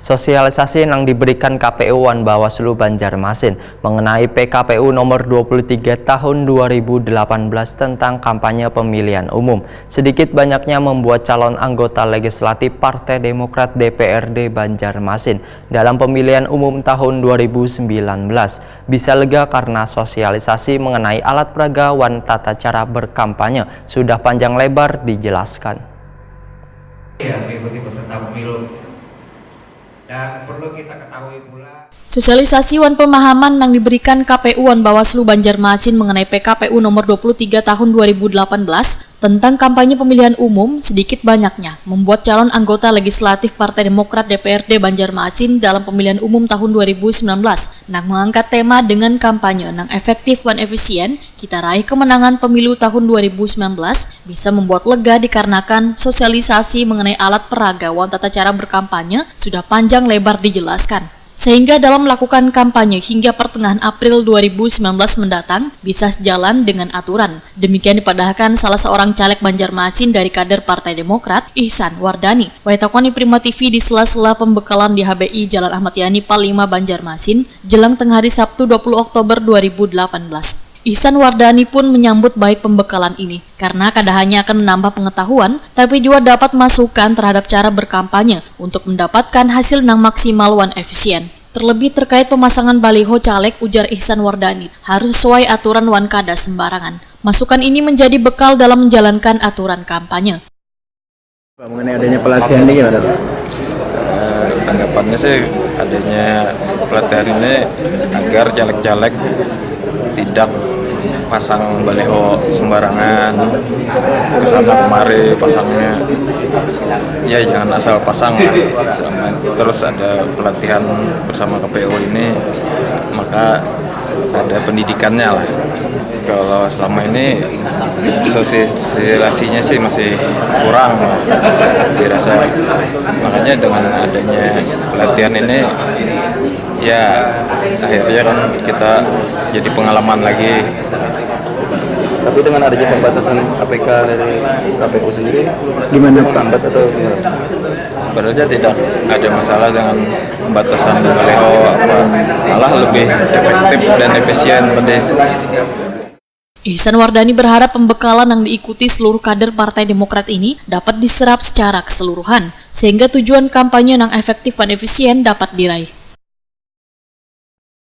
Sosialisasi yang diberikan KPU Wan Bawaslu Banjarmasin mengenai PKPU nomor 23 tahun 2018 tentang kampanye pemilihan umum sedikit banyaknya membuat calon anggota legislatif Partai Demokrat DPRD Banjarmasin dalam pemilihan umum tahun 2019 bisa lega karena sosialisasi mengenai alat peraga wan tata cara berkampanye sudah panjang lebar dijelaskan. Ya, mengikuti peserta pemilu. Dan perlu kita ketahui pula, sosialisasi wan pemahaman yang diberikan KPU Wan Bawaslu Banjarmasin mengenai PKPU nomor 23 tahun 2018 tentang kampanye pemilihan umum sedikit banyaknya membuat calon anggota legislatif Partai Demokrat DPRD Banjarmasin dalam pemilihan umum tahun 2019 yang mengangkat tema dengan kampanye yang efektif dan efisien kita raih kemenangan pemilu tahun 2019 bisa membuat lega dikarenakan sosialisasi mengenai alat peraga wan tata cara berkampanye sudah panjang lebar dijelaskan. Sehingga dalam melakukan kampanye hingga pertengahan April 2019 mendatang bisa sejalan dengan aturan. Demikian dipadahkan salah seorang caleg Banjarmasin dari kader Partai Demokrat, Ihsan Wardani. Waitakoni Prima TV di sela-sela pembekalan di HBI Jalan Ahmad Yani Pal 5 Banjarmasin, jelang tengah hari Sabtu 20 Oktober 2018. Ihsan Wardani pun menyambut baik pembekalan ini, karena kadahannya akan menambah pengetahuan, tapi juga dapat masukan terhadap cara berkampanye untuk mendapatkan hasil yang maksimal dan efisien. Terlebih terkait pemasangan baliho caleg, ujar Ihsan Wardani, harus sesuai aturan wan kada sembarangan. Masukan ini menjadi bekal dalam menjalankan aturan kampanye. Mengenai adanya pelatihan ini gimana? Tanggapannya sih adanya pelatihan ini agar caleg-caleg tidak pasang baliho sembarangan kesana kemari pasangnya, ya jangan asal pasang lah. Terus ada pelatihan bersama KPU ini, maka ada pendidikannya lah. Kalau selama ini sosialisasinya sih masih kurang lah, dirasa. Makanya dengan adanya pelatihan ini ya akhirnya kan kita jadi pengalaman lagi. Tapi dengan adanya pembatasan APK dari KPU sendiri, gimana lambat atau gimana? Sebenarnya tidak ada masalah dengan pembatasan baliho, malah lebih efektif dan efisien. Ihsan Wardani berharap pembekalan yang diikuti seluruh kader Partai Demokrat ini dapat diserap secara keseluruhan, sehingga tujuan kampanye yang efektif dan efisien dapat diraih.